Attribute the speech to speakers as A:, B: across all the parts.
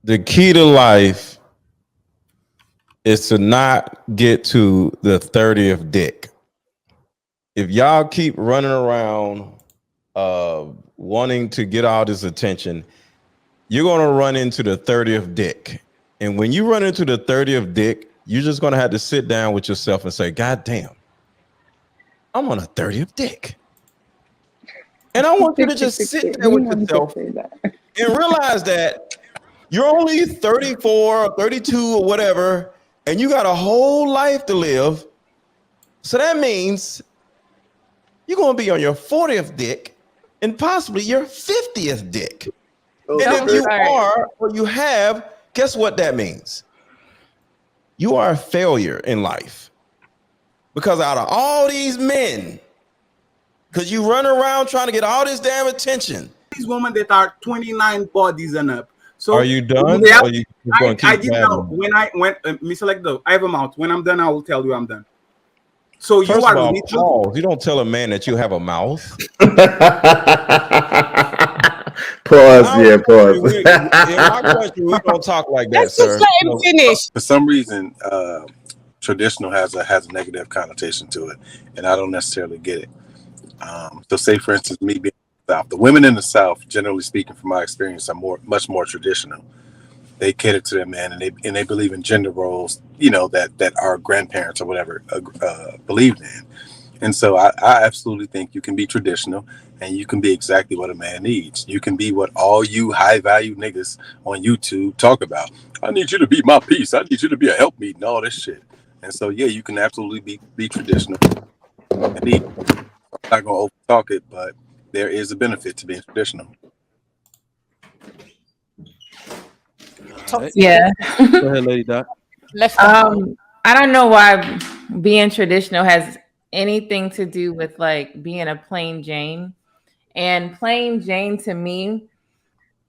A: The key to life is to not get to the 30th dick. If y'all keep running around wanting to get all this attention, you're going to run into the 30th dick. And when you run into the 30th dick, you're just going to have to sit down with yourself and say, God damn, I'm on a 30th dick. And I want you to just sit there with yourself and realize that you're only 34 or 32 or whatever, and you got a whole life to live. So that means you're going to be on your 40th dick and possibly your 50th dick. And if you are or you have, guess what that means? You are a failure in life. Because out of all these men, because you run around trying to get all this damn attention.
B: These women that are 29 bodies and up. So
A: are you done?
B: Or you I didn't know when I went, Mr. Legdo, I have a mouth. When I'm done, I will tell you I'm done. So
A: first of all, pause. You don't tell a man that you have a mouth.
C: Pause. Yeah, pause.
A: In my country, we don't talk like that,
D: Let's
A: sir.
D: just let him finish.
E: For some reason, traditional has a negative connotation to it, and I don't necessarily get it. So, say for instance, me being in the South, the women in the South, generally speaking, from my experience, are much more traditional. They cater to their men, and they believe in gender roles, that our grandparents or whatever believed in. And so I absolutely think you can be traditional and you can be exactly what a man needs. You can be what all you high value niggas on YouTube talk about. I need you to be my piece. I need you to be a helpmeet and all this shit. And so, yeah, you can absolutely be traditional. I'm not going to over talk it, but there is a benefit to being traditional.
F: Yeah.
G: Go ahead, Lady Doc.
F: I don't know why being traditional has anything to do with like being a plain Jane. And plain Jane to me,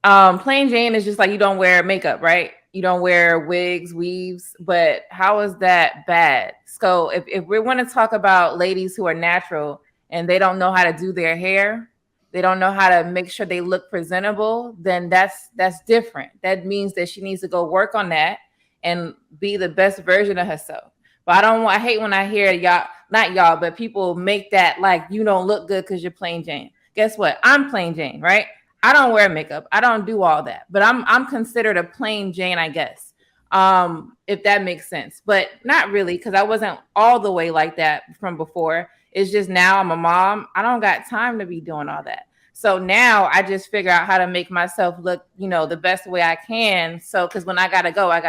F: plain Jane is just like you don't wear makeup, right? You don't wear wigs, weaves, but how is that bad? So if we want to talk about ladies who are natural and they don't know how to do their hair, they don't know how to make sure they look presentable, then that's different. That means that she needs to go work on that and be the best version of herself. But I hate when I hear not y'all, but people make that like you don't look good because you're plain Jane. Guess what? I'm plain Jane, right? I don't wear makeup. I don't do all that, but I'm considered a plain Jane, I guess. If that makes sense, but not really, because I wasn't all the way like that from before. It's just now I'm a mom. I don't got time to be doing all that. So now I just figure out how to make myself look, the best way I can. So, because when I gotta go. I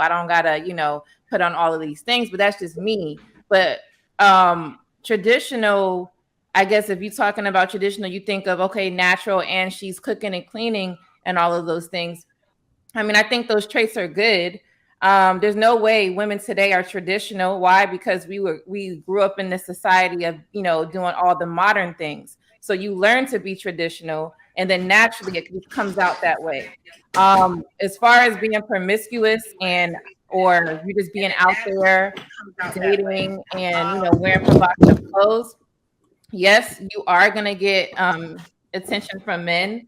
F: don't gotta, put on all of these things, but that's just me. But traditional, I guess if you're talking about traditional, you think of, okay, natural, and she's cooking and cleaning and all of those things. I mean, I think those traits are good. There's no way women today are traditional. Why? Because we grew up in this society of, doing all the modern things. So you learn to be traditional and then naturally it comes out that way. As far as being promiscuous or you just being out there dating and, wearing provocative clothes, yes, you are going to get attention from men,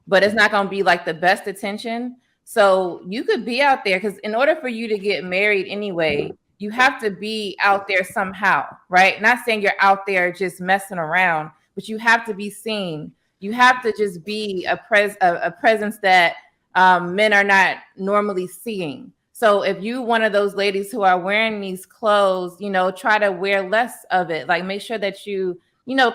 F: but it's not going to be like the best attention. So you could be out there because in order for you to get married anyway, you have to be out there somehow, right? Not saying you're out there just messing around, but you have to be seen. You have to just be a presence that men are not normally seeing. So if you one of those ladies who are wearing these clothes, try to wear less of it. Like make sure that you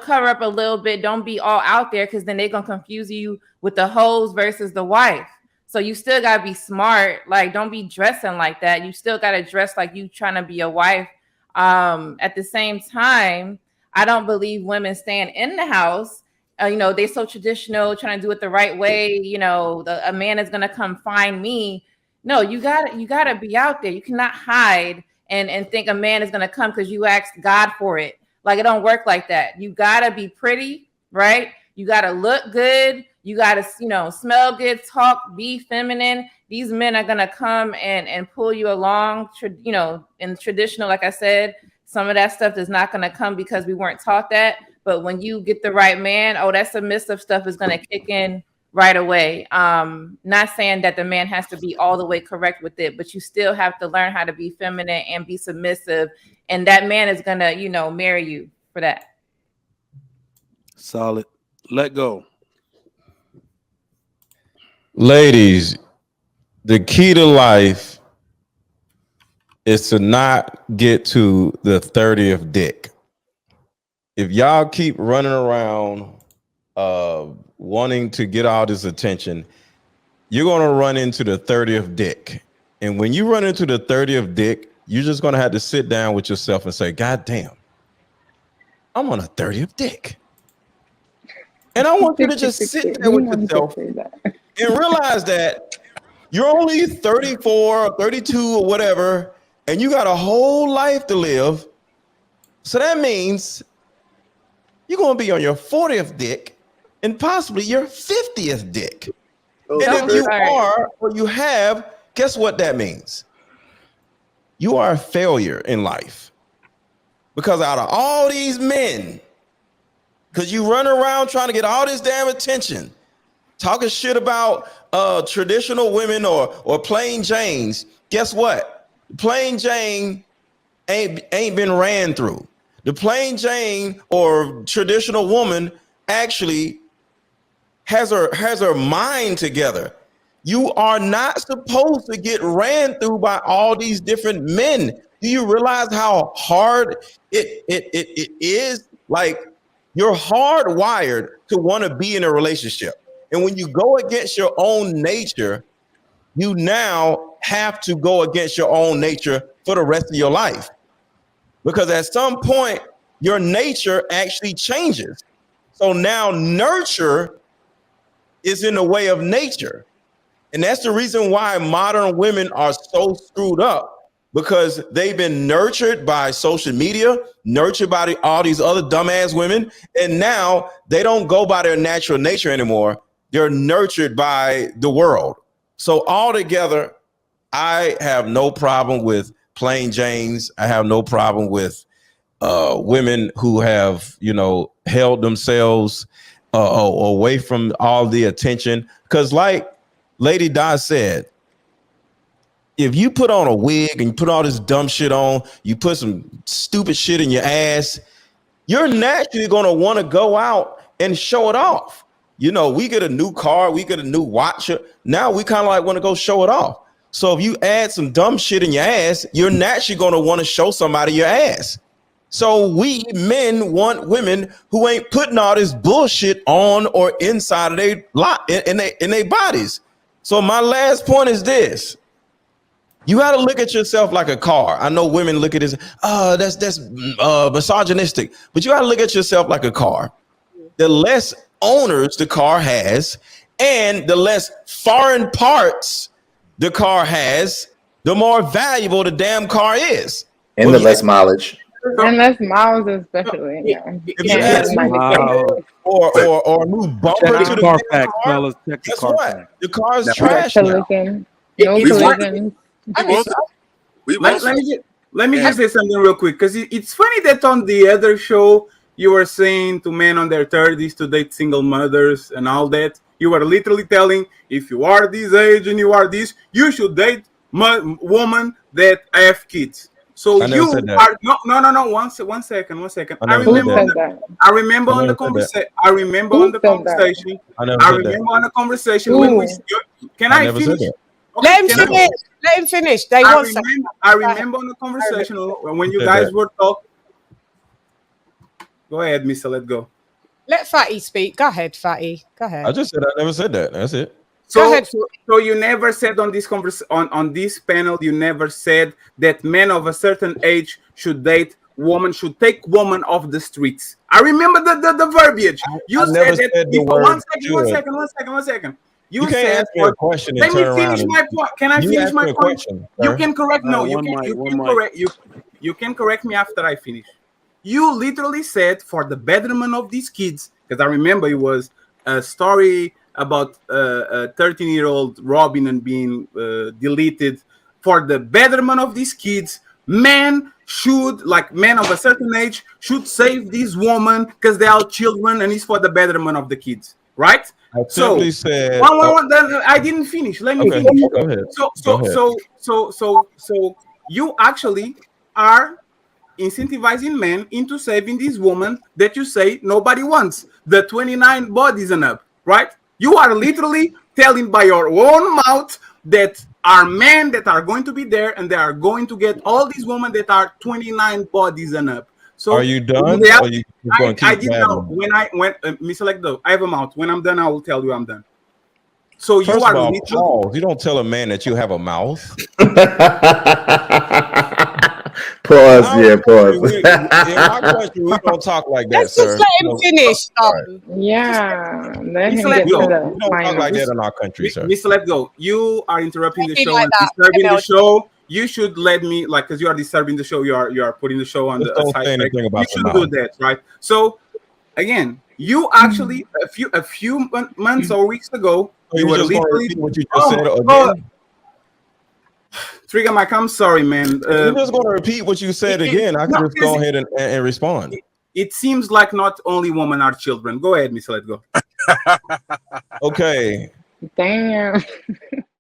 F: cover up a little bit. Don't be all out there because then they're going to confuse you with the hoes versus the wife. So you still got to be smart. Like, don't be dressing like that. You still got to dress like you trying to be a wife. At the same time, I don't believe women staying in the house. They're so traditional, trying to do it the right way. A man is going to come find me. No, you gotta be out there. You cannot hide and think a man is going to come because you asked God for it. Like, it don't work like that. You got to be pretty, right? You got to look good. You got to, smell good, talk, be feminine. These men are going to come and pull you along, in traditional, like I said, some of that stuff is not going to come because we weren't taught that. But when you get the right man, that submissive stuff is going to kick in right away. Not saying that the man has to be all the way correct with it, but you still have to learn how to be feminine and be submissive. And that man is gonna, you know, marry you for that.
D: Solid. Let go.
A: Ladies, the key to life is to not get to the 30th dick. If y'all keep running around wanting to get all this attention, you're going to run into the 30th dick. And when you run into the 30th dick, you're just going to have to sit down with yourself and say, God damn, I'm on a 30th dick. And I want you to just sit there with yourself and realize that you're only 34 or 32 or whatever, and you got a whole life to live. So that means you're going to be on your 40th dick and possibly your 50th dick. And if you are or you have, guess what that means? You are a failure in life. Because out of all these men, because you run around trying to get all this damn attention, talking shit about traditional women or plain Janes, guess what? Plain Jane ain't been ran through. The plain Jane or traditional woman actually has her mind together. You are not supposed to get ran through by all these different men. Do you realize how hard it is? Like, you're hardwired to want to be in a relationship. And when you go against your own nature, you now have to go against your own nature for the rest of your life. Because at some point, your nature actually changes. So now nurture is in the way of nature. And that's the reason why modern women are so screwed up, because they've been nurtured by social media, nurtured by all these other dumbass women. And now they don't go by their natural nature anymore. They're nurtured by the world. So altogether, I have no problem with plain Janes. I have no problem with women who have, held themselves away from all the attention. Because like Lady Di said, if you put on a wig and you put all this dumb shit on, you put some stupid shit in your ass, you're naturally going to want to go out and show it off. We get a new car, we get a new watch. Now we kind of like want to go show it off. So if you add some dumb shit in your ass, you're naturally going to want to show somebody your ass. So we men want women who ain't putting all this bullshit on or inside of their in their bodies. So my last point is this. You got to look at yourself like a car. I know women look at this, that's misogynistic, but you got to look at yourself like a car. The less owners the car has and the less foreign parts the car has, the more valuable the damn car is.
C: And the less mileage.
G: And less miles, especially.
A: If you add or a new bumper
D: Check
A: to
D: the
A: the
D: Carfax,
A: car,
D: fellas. Check the
A: guess
D: Carfax.
A: what? The car's
E: Now,
A: trash now.
G: No collisions.
B: Let me just say something real quick, because it's funny that on the other show you were saying to men on their 30s to date single mothers and all that. You were literally telling, if you are this age and you are this, you should date women that have kids. So you are no. One second. I remember on the conversation. I remember on the conversation when we. Can I finish?
H: Let him finish. Let him finish.
B: I remember on the conversation when you guys were talking. Go ahead, Mister. Let's go.
H: Let Fatty speak. Go ahead, Fatty. Go ahead.
A: I just said I never said that. That's it.
B: So you never said on this on this panel, you never said that men of a certain age should date women, should take women off the streets. I remember the verbiage. You said that. One second.
A: You can't ask me a question.
B: Let me finish my point. Can I finish my point? You can correct. No, you can correct. You can correct me after I finish. You literally said for the betterment of these kids, because I remember it was a story about a 13-year-old Robin and being deleted. For the betterment of these kids, men of a certain age should save these women because they are children and it's for the betterment of the kids, right?
A: I simply said.
B: Then I didn't finish. Let me
A: Okay,
B: finish.
A: go ahead.
B: So you actually are incentivizing men into saving these women that you say nobody wants, the 29 bodies and up, right? You are literally telling by your own mouth that are men that are going to be there and they are going to get all these women that are 29 bodies and up. So
A: are you done?
B: Reality,
A: Or are you going to keep
B: I did know when Mr. Legdo, I have a mouth. When I'm done, I will tell you I'm done. So
A: First
B: you are
A: of all,
B: literally,
A: pause. You don't tell a man that you have a mouth.
C: Pause. Yeah, pause.
A: In our country, we don't talk like that,
H: Let's
A: sir.
H: just let him finish.
G: Yeah, let
B: Mr.
G: him get to
B: Legdo,
G: the
A: We don't talk like
G: final.
A: that in our country, sir.
B: Mr. Let Go, you are interrupting the
H: Maybe
B: show
H: like
B: and
H: that,
B: disturbing the
H: MLG.
B: show. You should let me, like, because you are disturbing the show. You are putting the show on
A: Just
B: the
A: don't
B: side
A: say
B: track.
A: anything
B: You
A: about the
B: shouldn't do
A: mouth.
B: that, right? So again, you actually a few months or weeks ago,
A: So
B: you
A: you
B: were
A: just going to
B: literally.
A: repeat what you just
B: Oh
A: said
B: my
A: again?
B: God. Trigger Mike, I'm sorry, man.
A: You're just going to repeat what you said again. I can just go ahead and respond.
B: It seems like not only women are children. Go ahead, Mr. Let Go.
A: Okay.
G: Damn.